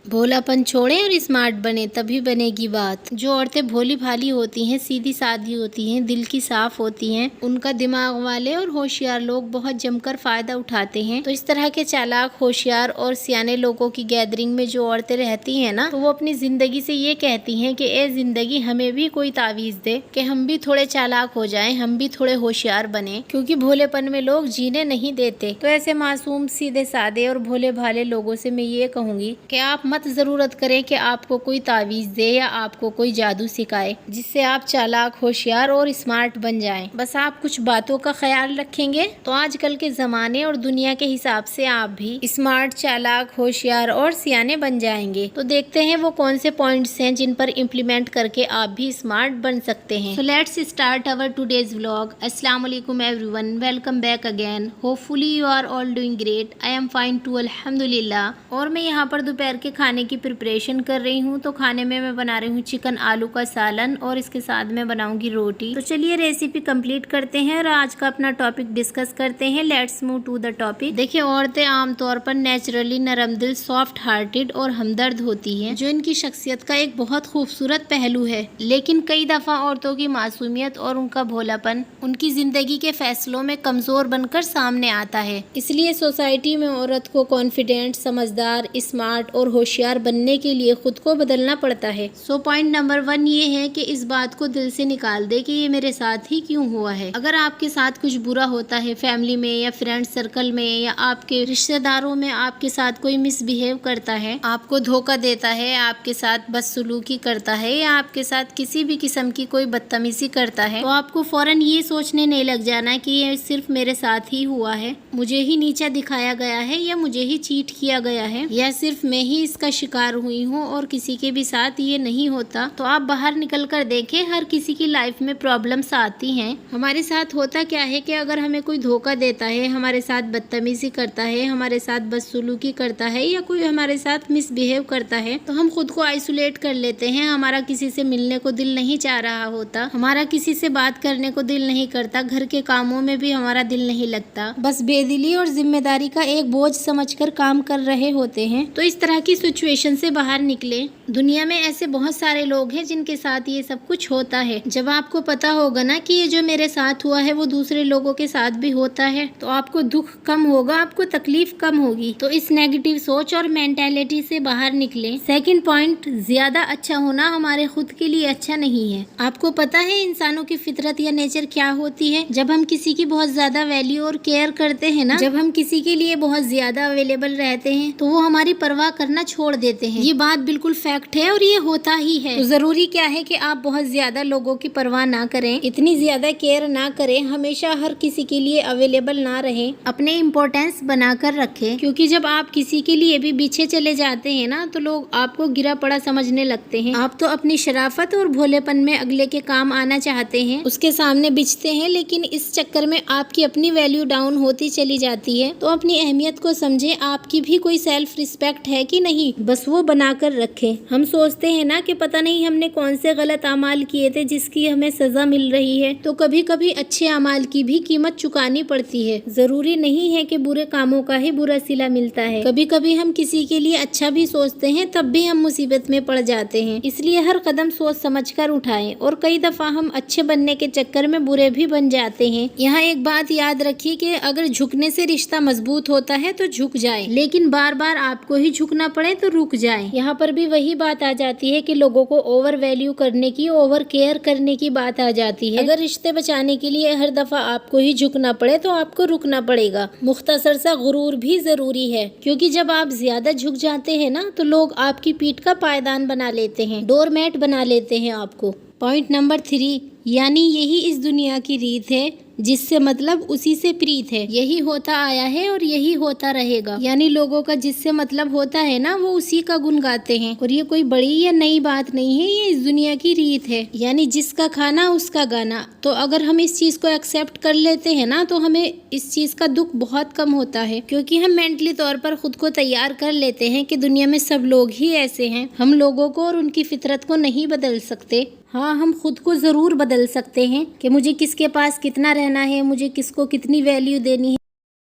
भोलापन छोड़ें और स्मार्ट बने, तभी बनेगी बात। जो औरतें भोली भाली होती हैं, सीधी सादी होती हैं, दिल की साफ होती हैं, उनका दिमाग वाले और होशियार लोग बहुत जमकर फायदा उठाते हैं। तो इस तरह के चालाक, होशियार और सियाने लोगों की गैदरिंग में जो औरतें रहती हैं ना, तो वो अपनी जिंदगी से ये कहती हैं कि ए जिंदगी, हमें भी कोई तावीज दे कि हम भी थोड़े चालाक हो जाएं, हम भी थोड़े होशियार बने, क्योंकि भोलेपन में लोग जीने नहीं देते। तो ऐसे मासूम, सीधे सादे और भोले भाले लोगों से मैं ये कहूंगी कि आप मत जरूरत करें कि आपको कोई तावीज दे या आपको कोई जादू सिखाए जिससे आप चालाक, होशियार और स्मार्ट बन जाएं। बस आप कुछ बातों का ख्याल रखेंगे तो आजकल के जमाने और दुनिया के हिसाब से आप भी स्मार्ट, चालाक, होशियार और सियाने बन जाएंगे। तो देखते हैं वो कौन से पॉइंट्स हैं जिन पर इम्प्लीमेंट करके आप भी स्मार्ट बन सकते हैं। So let's start our today's vlog. अस्सलाम वालेकुम everyone, welcome back again. Hopefully you are all doing great. I am fine too, अल्हम्दुलिल्लाह। और मैं यहाँ पर दोपहर के खाने की प्रिपरेशन कर रही हूँ। तो खाने में मैं बना रही हूँ चिकन आलू का सालन और इसके साथ मैं बनाऊंगी रोटी। तो चलिए रेसिपी कंप्लीट करते हैं और आज का अपना टॉपिक डिस्कस करते हैं। Let's move to the topic. देखिए, औरतें आमतौर पर नेचुरली नरम दिल, सॉफ्ट हार्टेड और हमदर्द होती हैं, जो इनकी शख्सियत का एक बहुत खूबसूरत पहलू है। लेकिन कई दफा औरतों की मासूमियत और उनका भोलापन उनकी जिंदगी के फैसलों में कमजोर बनकर सामने आता है। इसलिए सोसाइटी में औरत को कॉन्फिडेंट, समझदार, स्मार्ट और होशियार बनने के लिए खुद को बदलना पड़ता है। सो पॉइंट नंबर 1 ये है कि इस बात को दिल से निकाल दे कि ये मेरे साथ ही क्यों हुआ है। अगर आपके साथ कुछ बुरा होता है, फैमिली में या फ्रेंड सर्कल में या आपके रिश्तेदारों में आपके साथ कोई मिसबिहेव करता है, आपको धोखा देता है, आपके साथ बदसलूकी करता है या आपके साथ किसी भी किस्म की कोई बदतमीजी करता है, तो आपको फौरन ये सोचने नहीं लग जाना कि ये सिर्फ मेरे साथ ही हुआ है, मुझे ही नीचा दिखाया गया है या मुझे ही चीट किया गया है या सिर्फ मैं ही इसका शिकार हुई हूँ और किसी के भी साथ ये नहीं होता। तो आप बाहर निकल कर देखें, हर किसी की लाइफ में प्रॉब्लम्स आती हैं। हमारे साथ होता क्या है कि अगर हमें कोई धोखा देता है, हमारे साथ बदतमीजी करता है, हमारे साथ बदसलूकी करता है या कोई हमारे साथ मिसबिहेव करता है, तो हम खुद को आइसोलेट कर लेते हैं। हमारा किसी से मिलने को दिल नहीं चाह रहा होता, हमारा किसी से बात करने को दिल नहीं करता, घर के कामों में भी हमारा दिल नहीं लगता, बस बेदिली और जिम्मेदारी का एक बोझ समझकर काम कर रहे होते हैं। तो इस तरह की सिचुएशन से बाहर निकले। दुनिया में ऐसे बहुत सारे लोग हैं जिनके साथ ये सब कुछ होता है। जब आपको पता होगा ना कि ये जो मेरे साथ हुआ है वो दूसरे लोगों के साथ भी होता है, तो आपको दुख कम होगा, आपको तकलीफ कम होगी। तो इस नेगेटिव सोच और मेंटालिटी से बाहर निकले। सेकंड पॉइंट, ज्यादा अच्छा होना हमारे खुद के लिए अच्छा नहीं है। आपको पता है इंसानों की फितरत या नेचर क्या होती है? जब हम किसी की बहुत ज्यादा वैल्यू और केयर करते हैं ना, जब हम किसी के लिए बहुत ज्यादा अवेलेबल रहते हैं, तो वो हमारी परवाह करना छोड़ देते हैं। ये बात बिल्कुल फैक्ट है और ये होता ही है। तो जरूरी क्या है कि आप बहुत ज्यादा लोगों की परवाह ना करें, इतनी ज्यादा केयर ना करें, हमेशा हर किसी के लिए अवेलेबल ना रहें, अपने इम्पोर्टेंस बनाकर रखें। क्योंकि जब आप किसी के लिए भी पीछे चले जाते हैं ना, तो लोग आपको गिरा पड़ा समझने लगते हैं। आप तो अपनी शराफत और भोलेपन में अगले के काम आना चाहते हैं, उसके सामने बिछते हैं, लेकिन इस चक्कर में आपकी अपनी वैल्यू डाउन होती चली जाती है। तो अपनी अहमियत को समझें, आपकी भी कोई सेल्फ रिस्पेक्ट है कि नहीं, बस वो बनाकर रखें। हम सोचते हैं ना कि पता नहीं हमने कौन से गलत अमाल किए थे जिसकी हमें सजा मिल रही है। तो कभी कभी अच्छे अमाल की भी कीमत चुकानी पड़ती है। जरूरी नहीं है कि बुरे कामों का ही बुरा सिला मिलता है। कभी कभी हम किसी के लिए अच्छा भी सोचते हैं, तब भी हम मुसीबत में पड़ जाते हैं। इसलिए हर कदम सोच समझ कर उठाएं। और कई दफा हम अच्छे बनने के चक्कर में बुरे भी बन जाते हैं। यहाँ एक बात याद रखिए कि अगर झुकने से रिश्ता मजबूत होता है तो झुक जाए, लेकिन बार बार आपको ही झुकना पड़े तो रुक जाए। यहाँ पर भी वही बात आ जाती है कि लोगों को ओवर वैल्यू करने की, ओवर केयर करने की बात आ जाती है। अगर रिश्ते बचाने के लिए हर दफा आपको ही झुकना पड़े तो आपको रुकना पड़ेगा। मुख्तसर सा गुरूर भी जरूरी है, क्योंकि जब आप ज्यादा झुक जाते हैं ना, तो लोग आपकी पीठ का पायदान बना लेते हैं, डोरमैट बना लेते हैं आपको। पॉइंट नंबर 3, यानी यही इस दुनिया की रीत है, जिससे मतलब उसी से प्रीत है। यही होता आया है और यही होता रहेगा। यानी लोगों का जिससे मतलब होता है ना, वो उसी का गुण गाते हैं। और ये कोई बड़ी या नई बात नहीं है, ये इस दुनिया की रीत है। यानी जिसका खाना उसका गाना। तो अगर हम इस चीज को एक्सेप्ट कर लेते हैं ना, तो हमें इस चीज का दुख बहुत कम होता है, क्योंकि हम मेंटली तौर पर खुद को तैयार कर लेते हैं कि दुनिया में सब लोग ही ऐसे हैं। हम लोगों को और उनकी फितरत को नहीं बदल सकते। हाँ, हम खुद को जरूर बदल सकते हैं कि मुझे किसके पास कितना रहना है, मुझे किसको कितनी वैल्यू देनी है।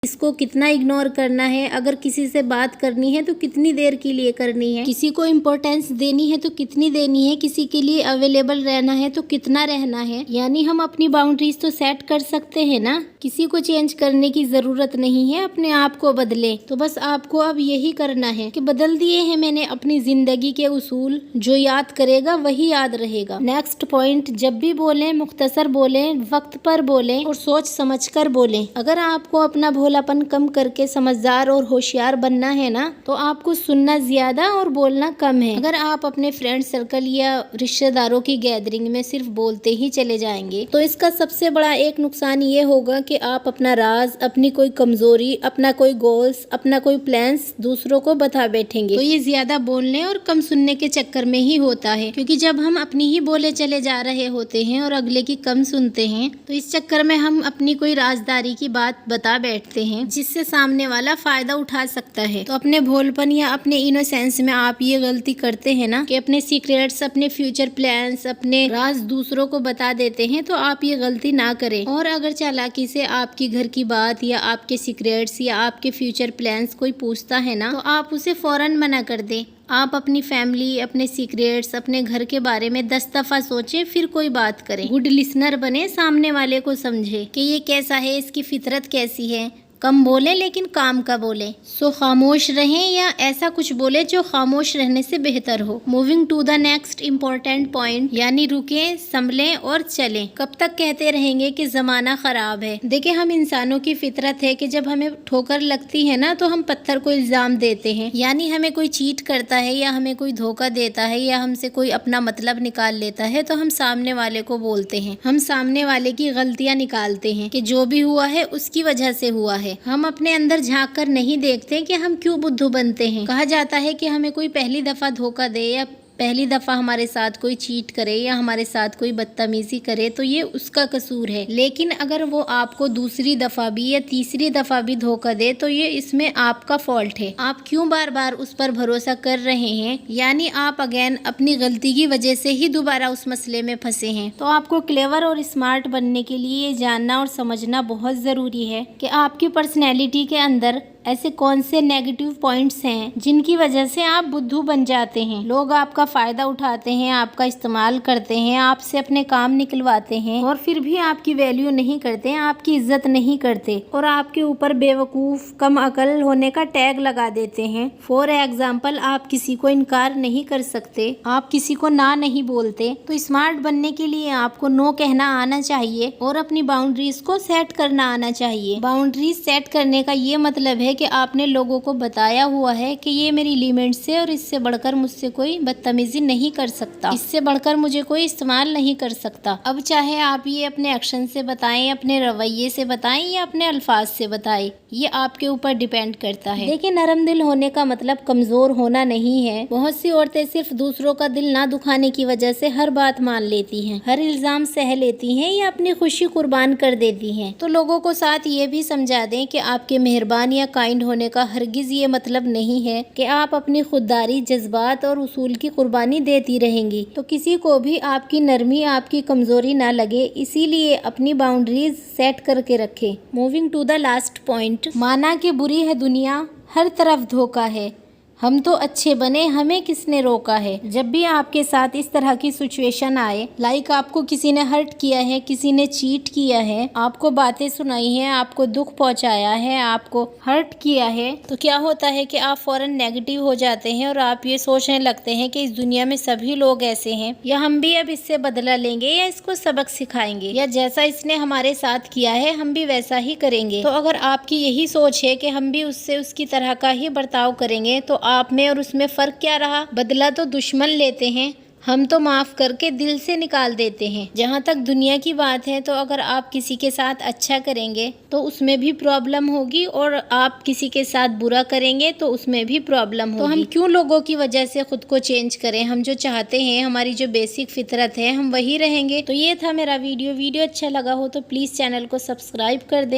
इसको कितना इग्नोर करना है, अगर किसी से बात करनी है तो कितनी देर के लिए करनी है, किसी को इम्पोर्टेंस देनी है तो कितनी देनी है, किसी के लिए अवेलेबल रहना है तो कितना रहना है। यानी हम अपनी बाउंड्रीज तो सेट कर सकते हैं ना, किसी को चेंज करने की जरूरत नहीं है, अपने आप को बदले। तो बस आपको अब यही करना है कि बदल दिए हैं मैंने अपनी जिंदगी के उसूल, जो याद करेगा वही याद रहेगा। नेक्स्ट पॉइंट, जब भी बोलें मुख्तसर बोलें, वक्त पर बोलें और सोच समझ कर बोलें। अगर आपको अपना भोलापन कम करके समझदार और होशियार बनना है ना, तो आपको सुनना ज्यादा और बोलना कम है। अगर आप अपने फ्रेंड सर्कल या रिश्तेदारों की गैदरिंग में सिर्फ बोलते ही चले जाएंगे तो इसका सबसे बड़ा एक नुकसान ये होगा कि आप अपना राज, अपनी कोई कमजोरी, अपना कोई गोल्स, अपना कोई प्लान्स दूसरों को बता बैठेंगे। तो ये ज्यादा बोलने और कम सुनने के चक्कर में ही होता है, क्योंकि जब हम अपनी ही बोले चले जा रहे होते हैं और अगले की कम सुनते हैं तो इस चक्कर में हम अपनी कोई राजदारी की बात बता बैठते हैं जिससे सामने वाला फायदा उठा सकता है। तो अपने भोलपन या अपने इनोसेंस में आप ये गलती करते हैं ना कि अपने सीक्रेट्स, अपने फ्यूचर प्लान्स, अपने राज दूसरों को बता देते हैं। तो आप ये गलती ना करें। और अगर चालाकी से आपकी घर की बात या आपके सीक्रेट्स या आपके फ्यूचर प्लान्स कोई पूछता है ना, तो आप उसे फौरन मना कर दें। आप अपनी फैमिली, अपने सीक्रेट्स, अपने घर के बारे में 10 दफा सोचें फिर कोई बात करें। गुड लिसनर बने, सामने वाले को समझे कि ये कैसा है, इसकी फितरत कैसी है। कम बोले लेकिन काम का बोले। सो खामोश रहें या ऐसा कुछ बोले जो खामोश रहने से बेहतर हो। Moving to the next important point, यानी रुकें, संभलें और चलें। कब तक कहते रहेंगे कि जमाना खराब है। देखिए, हम इंसानों की फितरत है कि जब हमें ठोकर लगती है ना तो हम पत्थर को इल्जाम देते हैं। यानी हमें कोई चीट करता है या हमें कोई धोखा देता है या हमसे कोई अपना मतलब निकाल लेता है तो हम सामने वाले को बोलते हैं। हम सामने वाले की गलतियां निकालते हैं कि जो भी हुआ है उसकी वजह से हुआ है। हम अपने अंदर झांक कर नहीं देखते कि हम क्यों बुद्धू बनते हैं। कहा जाता है कि हमें कोई पहली दफा धोखा दे या पहली दफा हमारे साथ कोई चीट करे या हमारे साथ कोई बदतमीजी करे तो ये उसका कसूर है। लेकिन अगर वो आपको दूसरी दफा भी या तीसरी दफा भी धोखा दे तो ये इसमें आपका फॉल्ट है। आप क्यों बार बार उस पर भरोसा कर रहे हैं, यानी आप अगेन अपनी गलती की वजह से ही दोबारा उस मसले में फंसे हैं। तो आपको क्लेवर और स्मार्ट बनने के लिए ये जानना और समझना बहुत जरूरी है कि आपकी पर्सनैलिटी के अंदर ऐसे कौन से नेगेटिव पॉइंट्स हैं जिनकी वजह से आप बुद्धू बन जाते हैं। लोग आपका फायदा उठाते हैं, आपका इस्तेमाल करते हैं, आपसे अपने काम निकलवाते हैं और फिर भी आपकी वैल्यू नहीं करते, आपकी इज्जत नहीं करते और आपके ऊपर बेवकूफ, कम अकल होने का टैग लगा देते हैं। फॉर एग्जाम्पल, आप किसी को इनकार नहीं कर सकते, आप किसी को ना नहीं बोलते। तो स्मार्ट बनने के लिए आपको नो कहना आना चाहिए और अपनी बाउंड्रीज को सेट करना आना चाहिए। बाउंड्रीज सेट करने का ये मतलब है कि आपने लोगों को बताया हुआ है कि ये मेरी लिमिट्स है और इससे बढ़कर मुझसे कोई बदतमीजी नहीं कर सकता, इससे बढ़कर मुझे कोई इस्तेमाल नहीं कर सकता। अब चाहे आप ये अपने एक्शन से बताएं, अपने रवैये से बताएं या अपने अल्फाज से बताएं, ये आपके ऊपर डिपेंड करता है। देखिए, नरम दिल होने का मतलब कमजोर होना नहीं है। बहुत सी औरतें सिर्फ दूसरों का दिल ना दुखाने की वजह से हर बात मान लेती हैं, हर इल्जाम सह लेती हैं या अपनी खुशी कुर्बान कर देती हैं। तो लोगों को साथ ये भी समझा दें कि आपके मेहरबान या काइंड होने का हरगिज ये मतलब नहीं है कि आप अपनी खुददारी, जज्बात और उसूल की कुर्बानी देती रहेंगी। तो किसी को भी आपकी नरमी, आपकी कमजोरी ना लगे, इसीलिए अपनी बाउंड्रीज सेट करके रखें। Moving to the last point, माना कि बुरी है दुनिया, हर तरफ धोखा है, हम तो अच्छे बने, हमें किसने रोका है। जब भी आपके साथ इस तरह की सिचुएशन आए, लाइक आपको किसी ने हर्ट किया है, किसी ने चीट किया है, आपको बातें सुनाई हैं, आपको दुख पहुंचाया है, आपको हर्ट किया है, तो क्या होता है कि आप फौरन नेगेटिव हो जाते हैं और आप ये सोचने लगते हैं कि इस दुनिया में सभी लोग ऐसे हैं, या हम भी अब इससे बदला लेंगे या इसको सबक सिखाएंगे, या जैसा इसने हमारे साथ किया है हम भी वैसा ही करेंगे। तो अगर आपकी यही सोच है कि हम भी उससे उसकी तरह का ही बर्ताव करेंगे तो आप में और उसमें फर्क क्या रहा। बदला तो दुश्मन लेते हैं, हम तो माफ करके दिल से निकाल देते हैं। जहाँ तक दुनिया की बात है, तो अगर आप किसी के साथ अच्छा करेंगे तो उसमें भी प्रॉब्लम होगी और आप किसी के साथ बुरा करेंगे तो उसमें भी प्रॉब्लम होगी। तो हम क्यों लोगों की वजह से खुद को चेंज करें। हम जो चाहते हैं, हमारी जो बेसिक फितरत है, हम वही रहेंगे। तो ये था मेरा वीडियो अच्छा लगा हो तो प्लीज चैनल को सब्सक्राइब कर दें।